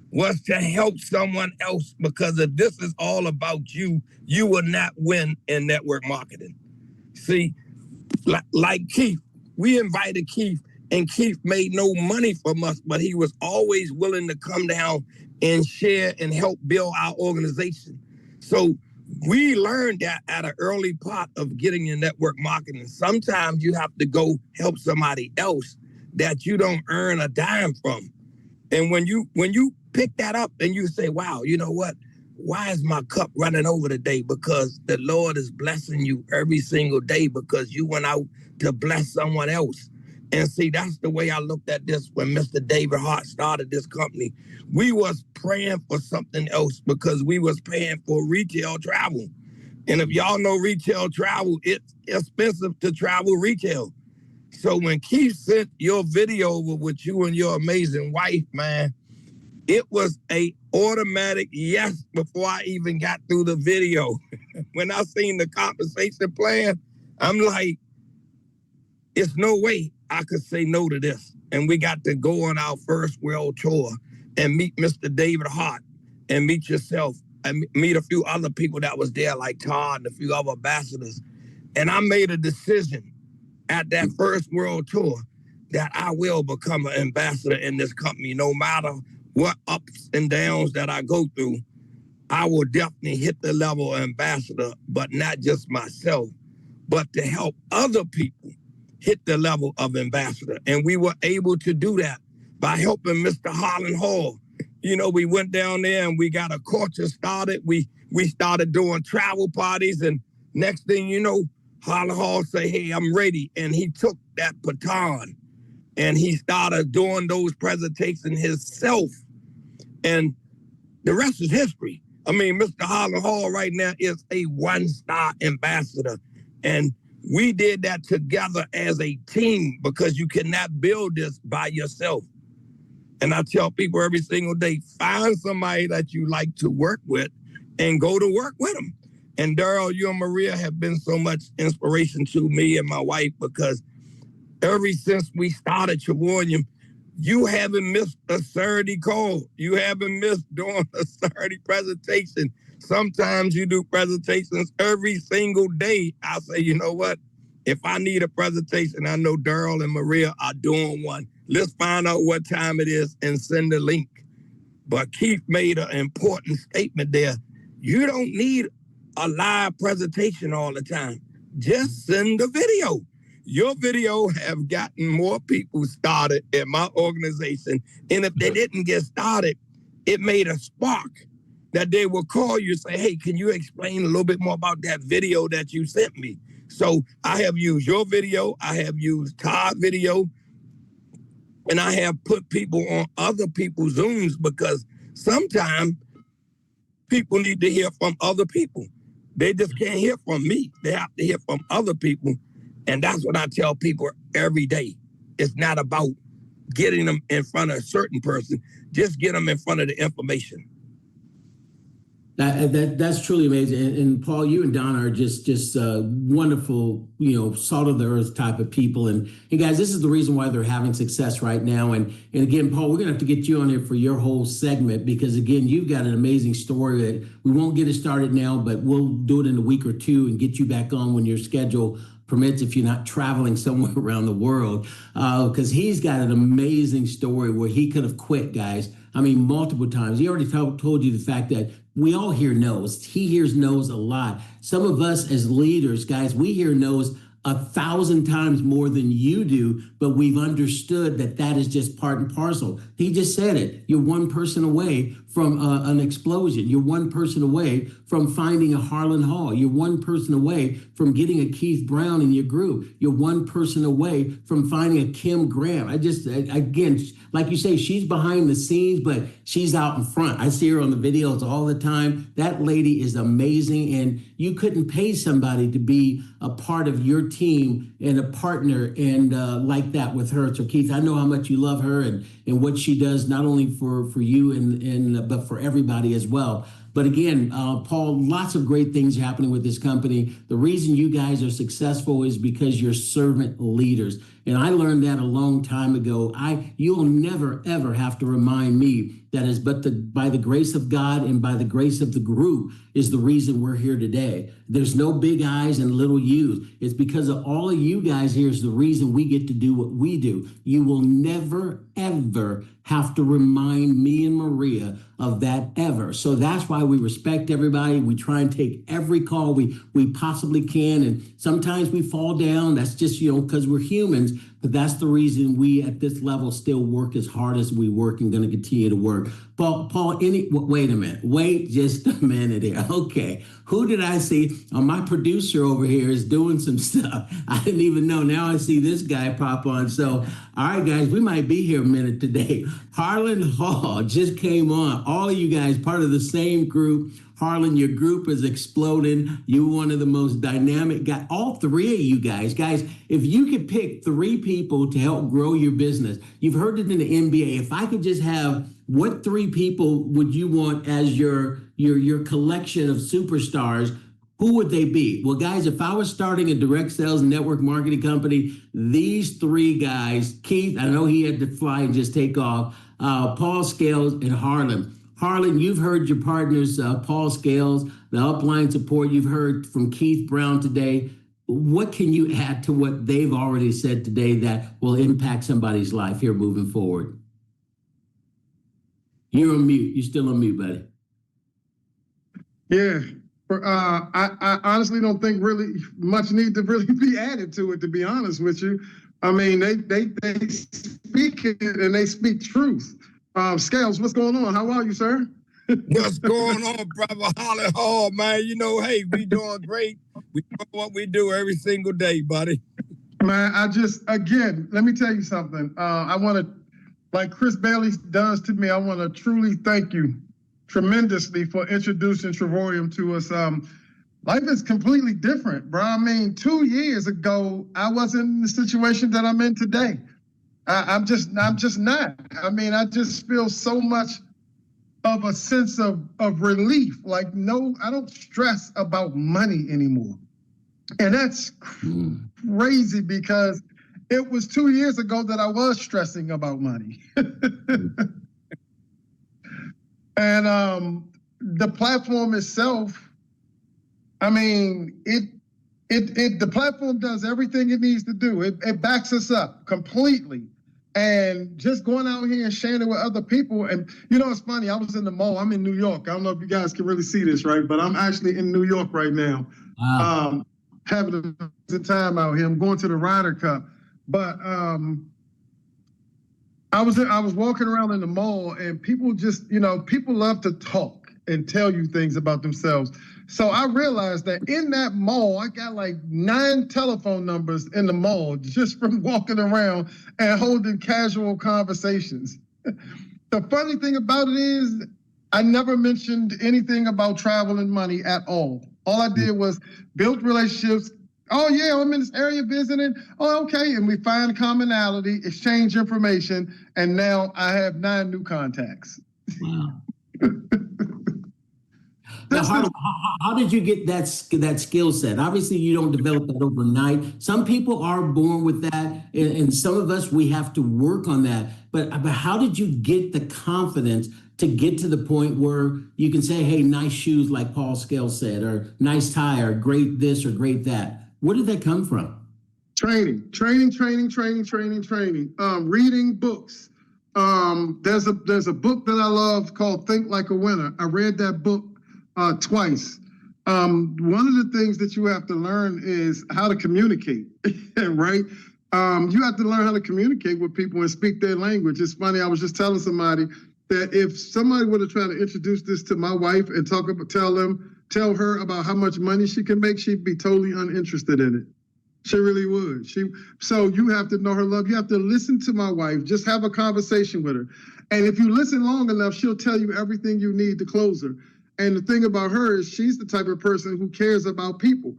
was to help someone else, because if this is all about you, you will not win in network marketing. See, like Keith, we invited Keith, and Keith made no money from us, but he was always willing to come down and share and help build our organization. So we learned that at an early part of getting in network marketing. Sometimes you have to go help somebody else that you don't earn a dime from. And when you pick that up and you say, wow, you know what? Why is my cup running over today? Because the Lord is blessing you every single day, because you went out to bless someone else. And see, that's the way I looked at this when Mr. David Hart started this company. We was praying for something else, because we was paying for retail travel. And if y'all know retail travel, it's expensive to travel retail. So when Keith sent your video with you and your amazing wife, man, it was a automatic yes before I even got through the video. When I seen the compensation plan, I'm like, it's no way I could say no to this. And we got to go on our first world tour and meet Mr. David Hart and meet yourself and meet a few other people that was there, like Todd and a few other ambassadors. And I made a decision at that first world tour that I will become an ambassador in this company. No matter what ups and downs that I go through, I will definitely hit the level of ambassador, but not just myself, but to help other people hit the level of ambassador. And we were able to do that by helping Mr. Harlan Hall. We went down there and we got a culture started. We started doing travel parties, and next thing you know, Harlan Hall say, hey, I'm ready. And he took that baton and he started doing those presentations himself. And the rest is history. I mean, Mr. Harlan Hall right now is a 1-star ambassador. And We did that together as a team because you cannot build this by yourself. And I tell people every single day, find somebody that you like to work with and go to work with them. And Daryl, you and Maria have been so much inspiration to me and my wife because ever since we started Trevorium, you haven't missed a Saturday call. You haven't missed doing a Saturday presentation. Sometimes you do presentations every single day. I say, you know what? If I need a presentation, I know Daryl and Maria are doing one. Let's find out what time it is and send the link. But Keith made an important statement there. You don't need a live presentation all the time. Just send the video. Your video have gotten more people started in my organization. And if they didn't get started, it made a spark that they will call you and say, hey, can you explain a little bit more about that video that you sent me? So I have used your video, I have used Todd's video, and I have put people on other people's Zooms because sometimes people need to hear from other people. They just can't hear from me. They have to hear from other people. And that's what I tell people every day. It's not about getting them in front of a certain person. Just get them in front of the information. That's truly amazing. And Paul, you and Donna are just wonderful, salt of the earth type of people. And hey guys, this is the reason why they're having success right now. And again, Paul, we're gonna have to get you on here for your whole segment because again, you've got an amazing story that we won't get it started now, but we'll do it in a week or two and get you back on when your schedule permits if you're not traveling somewhere around the world, because he's got an amazing story where he could have quit, guys. I mean, multiple times. He already told you the fact that we all hear no's. He hears no's a lot. Some of us as leaders, guys, we hear no's 1,000 times more than you do, but we've understood that is just part and parcel. He just said it. You're one person away from an explosion. You're one person away from finding a Harlan Hall. You're one person away from getting a Keith Brown in your group. You're one person away from finding a Kim Graham. Again, like you say, she's behind the scenes, but she's out in front. I see her on the videos all the time. That lady is amazing, and you couldn't pay somebody to be a part of your team and a partner and like that with her. So Keith, I know how much you love her and what she does, not only for you and but for everybody as well. But again, Paul, lots of great things happening with this company. The reason you guys are successful is because you're servant leaders. And I learned that a long time ago. You'll never, ever have to remind me that is by the grace of God and by the grace of the group is the reason we're here today. There's no big I's and little U's. It's because of all of you guys here is the reason we get to do what we do. You will never, ever have to remind me and Maria of that ever. So that's why we respect everybody. We try and take every call we possibly can. And sometimes we fall down. That's just, because we're humans. But that's the reason we at this level still work as hard as we work and going to continue to work. Paul, wait a minute. Wait just a minute here. Okay. Who did I see? My producer over here is doing some stuff. I didn't even know. Now I see this guy pop on. So, all right, guys, we might be here a minute today. Harlan Hall just came on. All of you guys, part of the same group. Harlan, your group is exploding. You're one of the most dynamic guys. All three of you guys, if you could pick three people to help grow your business, you've heard it in the NBA. If I could just have, what three people would you want as your collection of superstars? Who would they be? Well, guys, if I was starting a direct sales network marketing company, these three guys, Keith, I know he had to fly and just take off, Paul Scales and Harlan. Harlan, you've heard your partners, Paul Scales, the upline support. You've heard from Keith Brown today. What can you add to what they've already said today that will impact somebody's life here moving forward? You're on mute. You're still on mute, buddy. Yeah. I honestly don't think really much need to really be added to it, to be honest with you. I mean, they speak it and they speak truth. Scales, what's going on? How are you, sir? What's going on, brother Harlan Hall, man? Hey, we doing great. We do what we do every single day, buddy. Man, again, let me tell you something. I want to, like Chris Bailey does to me, I want to truly thank you tremendously for introducing Trevorium to us. Life is completely different, bro. I mean, 2 years ago, I wasn't in the situation that I'm in today. I'm just not. I mean, I just feel so much of a sense of relief. Like, no, I don't stress about money anymore. And that's crazy because it was 2 years ago that I was stressing about money. And the platform itself, I mean, the platform does everything it needs to do. It backs us up completely. And just going out here and sharing it with other people. And you know, it's funny, I was in the mall. I'm in New York. I don't know if you guys can really see this, right? But I'm actually in New York right now. Wow. Having a good time out here. I'm going to the Ryder Cup. But I was walking around in the mall, and people just, you know, people love to talk and tell you things about themselves. So I realized that in that mall, I got like 9 telephone numbers in the mall just from walking around and holding casual conversations. The funny thing about it is I never mentioned anything about travel and money at all. All I did was build relationships. Oh yeah, I'm in this area visiting. Oh, okay. And we find commonality, exchange information, and now I have 9 new contacts. Wow. Now, how did you get that skill set? Obviously, you don't develop that overnight. Some people are born with that, and some of us, we have to work on that. But how did you get the confidence to get to the point where you can say, hey, nice shoes, like Paul Scales said, or nice tie, or great this, or great that? Where did that come from? Training. Reading books. There's a book that I love called Think Like a Winner. I read that book twice. One of the things that you have to learn is how to communicate, right? You have to learn how to communicate with people and speak their language. It's funny, I was just telling somebody that if somebody were to try to introduce this to my wife and tell her about how much money she can make, she'd be totally uninterested in it. She really would. So you have to know her love. You have to listen to my wife. Just have a conversation with her. And if you listen long enough, she'll tell you everything you need to close her. And the thing about her is she's the type of person who cares about people.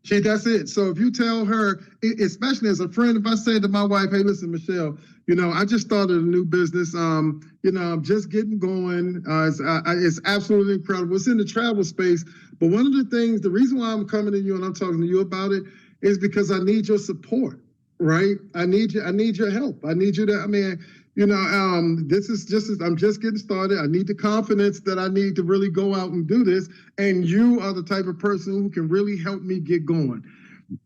That's it. So if you tell her, especially as a friend, if I say to my wife, hey, listen, Michelle, you know, I just started a new business. You know, I'm just getting going. It's absolutely incredible. It's in the travel space. But one of the things, the reason why I'm coming to you and I'm talking to you about it is because I need your support, right? I need your help. I need you to, I mean, you know, this is I'm just getting started. I need the confidence that I need to really go out and do this. And you are the type of person who can really help me get going.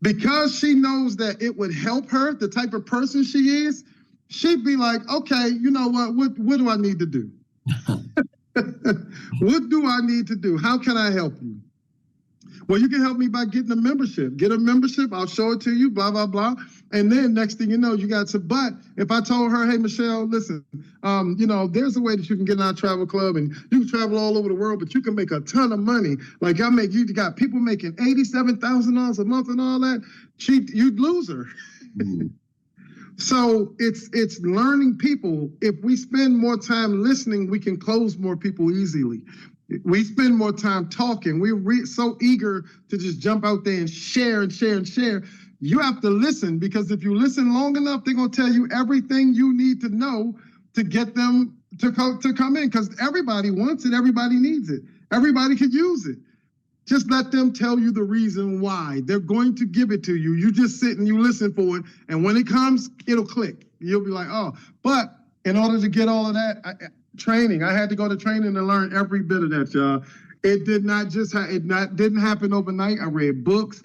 Because she knows that it would help her, the type of person she is, she'd be like, okay, you know what do I need to do? What do I need to do? How can I help you? Well, you can help me by getting a membership. Get a membership. I'll show it to you, blah, blah, blah. And then next thing you know, you got some. But if I told her, hey, Michelle, listen, you know, there's a way that you can get in our travel club and you can travel all over the world, but you can make a ton of money. Like you got people making $87,000 a month and all that. You'd lose her. Mm-hmm. So it's learning people. If we spend more time listening, we can close more people easily. We spend more time talking. We're so eager to just jump out there and share and share and share. You have to listen, because if you listen long enough, they're going to tell you everything you need to know to get them to come in, because everybody wants it. Everybody needs it. Everybody could use it. Just let them tell you the reason why. They're going to give it to you. You just sit and you listen for it. And when it comes, it'll click. You'll be like, oh. But in order to get all of that, training. I had to go to training to learn every bit of that, y'all. It did not just didn't happen overnight. I read books.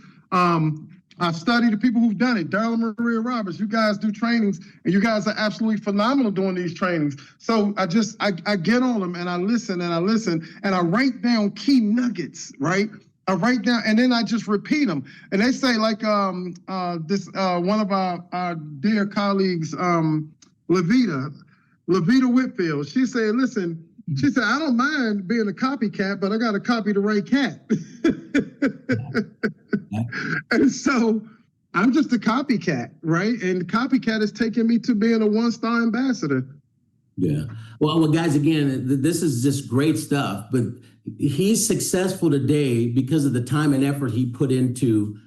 I studied the people who've done it. Darla Maria Roberts. You guys do trainings, and you guys are absolutely phenomenal doing these trainings. So I get on them and I listen and I write down key nuggets, right? I write down and then I just repeat them. And they say, like one of our dear colleagues, Levita Whitfield, she said, listen, she said, I don't mind being a copycat, but I got to copy the right cat. And so I'm just a copycat, right? And the copycat is taking me to being a one-star ambassador. Yeah. Well, guys, again, this is just great stuff. But he's successful today because of the time and effort he put into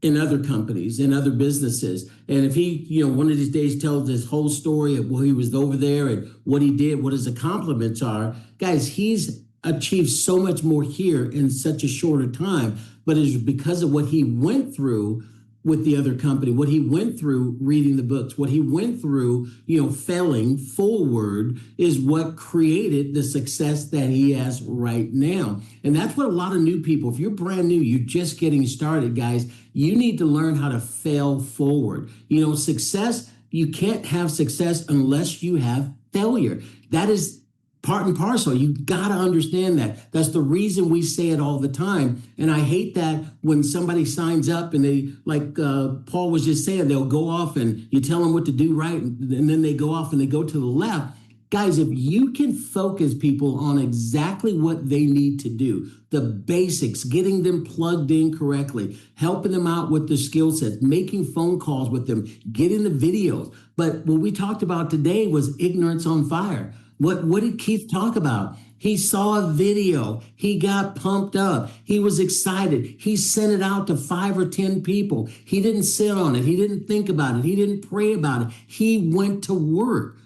in other companies, in other businesses. And if he, one of these days tells his whole story of he was over there and what he did, what his accomplishments are, guys, he's achieved so much more here in such a shorter time, but it's because of what he went through with the other company, what he went through reading the books, what he went through, failing forward is what created the success that he has right now. And that's what a lot of new people, if you're brand new, you're just getting started, guys, you need to learn how to fail forward. Success, you can't have success unless you have failure. That is part and parcel. You got to understand that. That's the reason we say it all the time. And I hate that when somebody signs up and they, like Paul was just saying, they'll go off and you tell them what to do right. And then they go off and they go to the left. Guys, if you can focus people on exactly what they need to do, the basics, getting them plugged in correctly, helping them out with the skill sets, making phone calls with them, getting the videos. But what we talked about today was ignorance on fire. What did Keith talk about? He saw a video. He got pumped up. He was excited. He sent it out to 5 or 10 people. He didn't sit on it. He didn't think about it. He didn't pray about it. He went to work.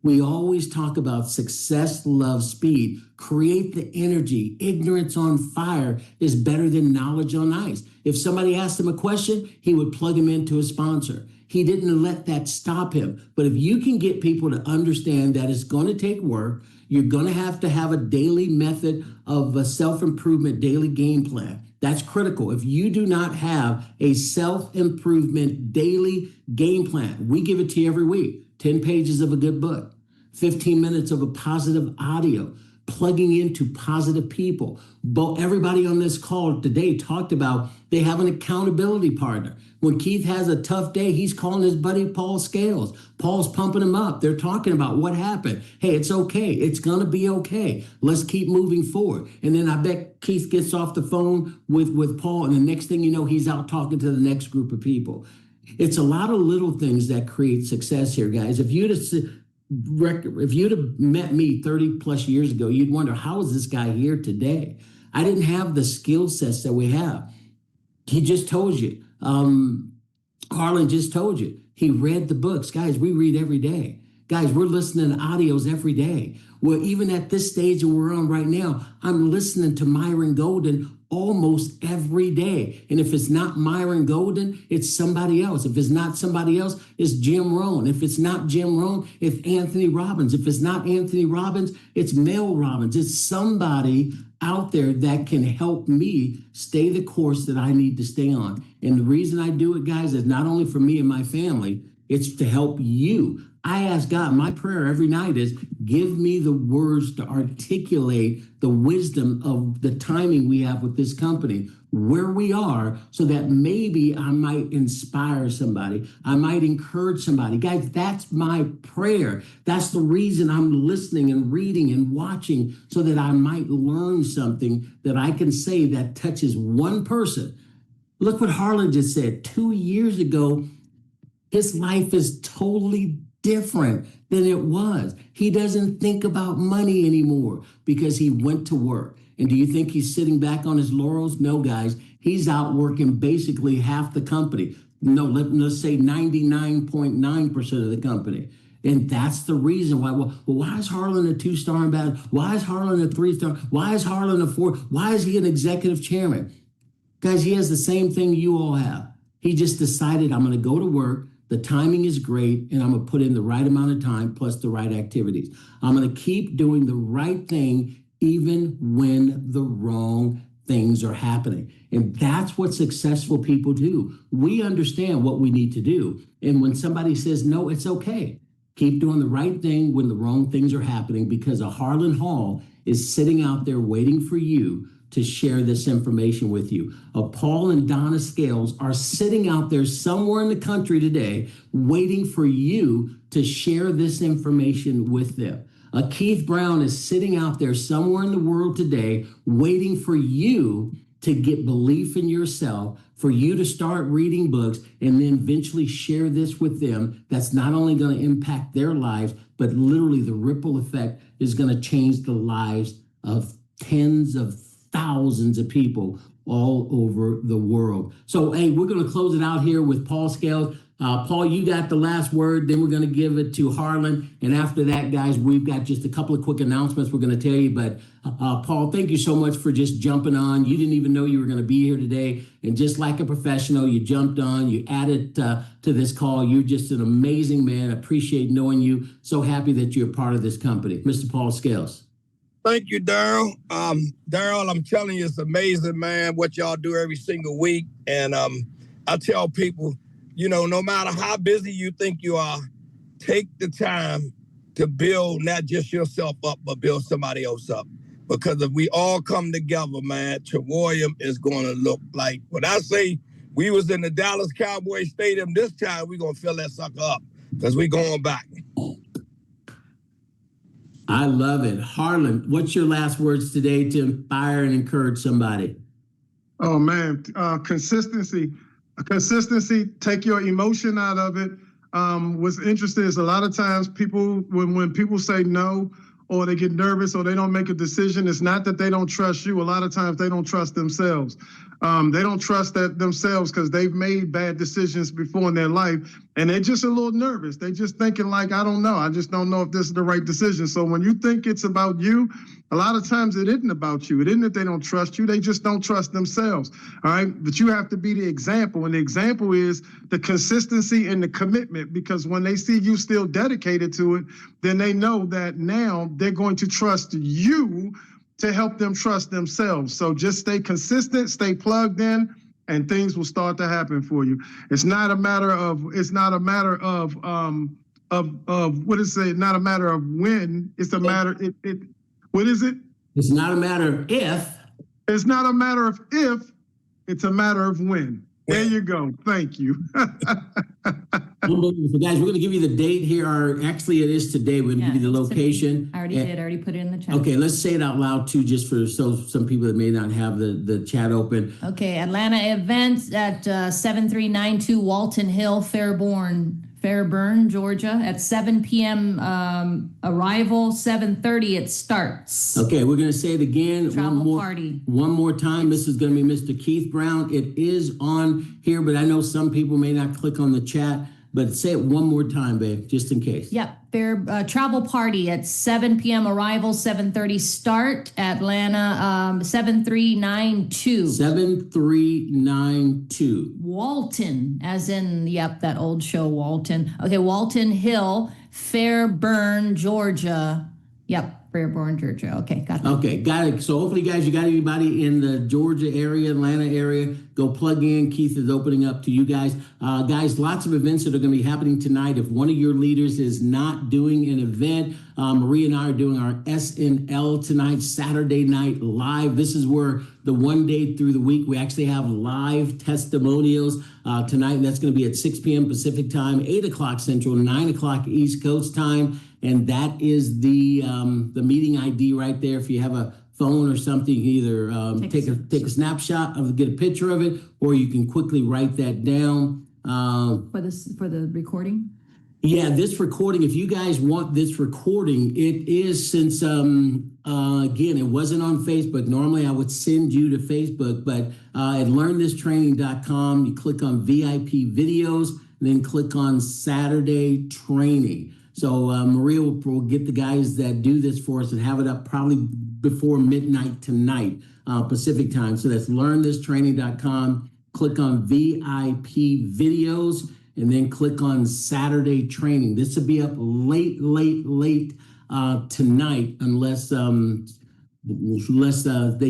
We always talk about success, love, speed. Create the energy. Ignorance on fire is better than knowledge on ice. If somebody asked him a question, he would plug him into a sponsor. He didn't let that stop him. But if you can get people to understand that it's going to take work, you're going to have a daily method of a self-improvement daily game plan. That's critical. If you do not have a self-improvement daily game plan, we give it to you every week. 10 pages of a good book, 15 minutes of a positive audio, plugging into positive people. But everybody on this call today talked about they have an accountability partner. When Keith has a tough day, he's calling his buddy Paul Scales. Paul's pumping him up. They're talking about what happened. Hey, it's okay. It's going to be okay. Let's keep moving forward. And then I bet Keith gets off the phone with Paul, and the next thing you know, he's out talking to the next group of people. It's a lot of little things that create success here, guys. If you'd have met me 30 plus years ago, you'd wonder, how is this guy here today? I didn't have the skill sets that we have. He just told you. Harlan just told you. He read the books. Guys, we read every day. Guys, we're listening to audios every day. Well, even at this stage that we're on right now, I'm listening to Myron Golden almost every day. And if it's not Myron Golden, it's somebody else. If it's not somebody else, it's Jim Rohn. If it's not Jim Rohn, it's Anthony Robbins. If it's not Anthony Robbins, it's Mel Robbins. It's somebody out there that can help me stay the course that I need to stay on. And the reason I do it, guys, is not only for me and my family, it's to help you. I ask God, my prayer every night is, give me the words to articulate the wisdom of the timing we have with this company, where we are, so that maybe I might inspire somebody. I might encourage somebody. Guys, that's my prayer. That's the reason I'm listening and reading and watching, so that I might learn something that I can say that touches one person. Look what Harlan just said. 2 years ago, his life is totally different than it was. He doesn't think about money anymore because he went to work. And do you think he's sitting back on his laurels? No, guys. He's out working basically half the company. No, let's say 99.9% of the company. And that's the reason why. Well, why is Harlan a 2-star ambassador? Why is Harlan a 3-star? Why is Harlan a 4? Why is he an executive chairman? Guys, he has the same thing you all have. He just decided, I'm going to go to work. The timing is great, and I'm going to put in the right amount of time plus the right activities. I'm going to keep doing the right thing even when the wrong things are happening. And that's what successful people do. We understand what we need to do. And when somebody says, no, it's okay. Keep doing the right thing when the wrong things are happening, because a Harlan Hall is sitting out there waiting for you to share this information with you. Paul and Donna Scales are sitting out there somewhere in the country today waiting for you to share this information with them. Keith Brown is sitting out there somewhere in the world today waiting for you to get belief in yourself, for you to start reading books, and then eventually share this with them. That's not only going to impact their lives, but literally the ripple effect is going to change the lives of tens of thousands of people all over the world. So, hey, we're going to close it out here with Paul Scales. Paul, you got the last word. Then we're going to give it to Harlan. And after that, guys, we've got just a couple of quick announcements we're going to tell you. But Paul, thank you so much for just jumping on. You didn't even know you were going to be here today. And just like a professional, you jumped on, you added to this call. You're just an amazing man. Appreciate knowing you. So happy that you're part of this company. Mr. Paul Scales. Thank you, Daryl. Daryl, I'm telling you, it's amazing, man, what y'all do every single week. And I tell people, you know, no matter how busy you think you are, take the time to build not just yourself up, but build somebody else up. Because if we all come together, man, Terrarium is going to look like, when I say we was in the Dallas Cowboy Stadium this time, we're going to fill that sucker up because we're going back. I love it. Harlan, what's your last words today to inspire and encourage somebody? Oh man, consistency. Consistency, take your emotion out of it. What's interesting is a lot of times people, when people say no, or they get nervous or they don't make a decision, it's not that they don't trust you. A lot of times they don't trust themselves. They don't trust themselves because they've made bad decisions before in their life. And they're just a little nervous. They just thinking like, I don't know. I just don't know if this is the right decision. So when you think it's about you, a lot of times it isn't about you. It isn't that they don't trust you. They just don't trust themselves. All right. But you have to be the example. And the example is the consistency and the commitment, because when they see you still dedicated to it, then they know that now they're going to trust you to help them trust themselves. So just stay consistent, stay plugged in, and things will start to happen for you. It's not a matter of what is it? Not a matter of when. It's a matter. What is it? It's not a matter of if. It's not a matter of if. It's a matter of when. There you go. Thank you. Unbelievable. Guys, we're going to give you the date here. Actually, it is today. We're going to give you the location. I already put it in the chat. Okay, let's say it out loud too, just for some people that may not have the chat open. Okay, Atlanta events at 7392 Walton Hill, Fairburn, Georgia at 7 p.m. Arrival, 7:30 it starts. Okay, we're going to say it again. Travel party. One more time. This is going to be Mr. Keith Brown. It is on here, but I know some people may not click on the chat. But say it one more time, babe, just in case. Yep. Travel party at 7 p.m. Arrival, 7:30 start. Atlanta, 7392. 7392. Walton, as in, that old show, Walton. Okay, Walton Hill, Fairburn, Georgia. Yep. Fairburn, Georgia. Okay, got that. Okay, got it. So hopefully, guys, you got anybody in the Georgia area, Atlanta area, go plug in. Keith is opening up to you guys. Guys, lots of events that are going to be happening tonight. If one of your leaders is not doing an event, Marie and I are doing our SNL tonight, Saturday night live. This is where the one day through the week, we actually have live testimonials tonight. And that's going to be at 6 p.m. Pacific time, 8 o'clock Central, 9 o'clock East Coast time. And that is the meeting ID right there. If you have a phone or something, you can either take a snapshot of it, get a picture of it, or you can quickly write that down. For the recording? Yeah, this recording, if you guys want this recording, it is since, again, it wasn't on Facebook. Normally, I would send you to Facebook, but at learnthistraining.com, you click on VIP videos, and then click on Saturday training. So Maria will get the guys that do this for us and have it up probably before midnight tonight, Pacific time. So that's learnthistraining.com. Click on VIP videos and then click on Saturday training. This will be up late tonight, unless they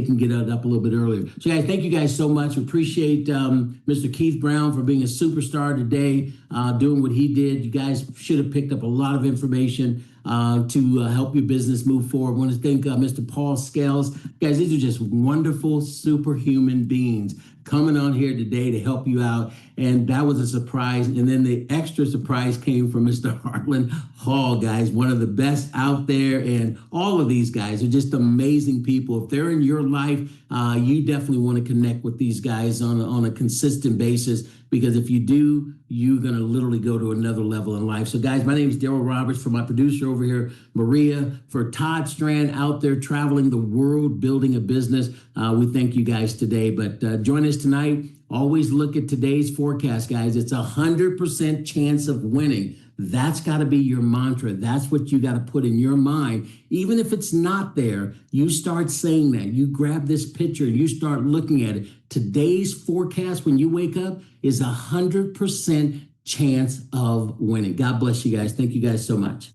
can get it up a little bit earlier. So guys, thank you guys so much. Appreciate Mr. Keith Brown for being a superstar today, doing what he did. You guys should have picked up a lot of information to help your business move forward. I want to thank Mr. Paul Scales. Guys, these are just wonderful, superhuman beings coming on here today to help you out. And that was a surprise. And then the extra surprise came from Mr. Harlan Hall, guys, one of the best out there. And all of these guys are just amazing people. If they're in your life, you definitely want to connect with these guys on a consistent basis, because if you do, you're going to literally go to another level in life. So guys, my name is Daryl Roberts, for my producer over here, Maria, for Todd Strand out there traveling the world, building a business. We thank you guys today, but join us tonight. Always look at today's forecast, guys. It's 100% chance of winning. That's got to be your mantra. That's what you got to put in your mind. Even if it's not there, you start saying that. You grab this picture and you start looking at it. Today's forecast when you wake up is 100% chance of winning. God bless you guys. Thank you guys so much.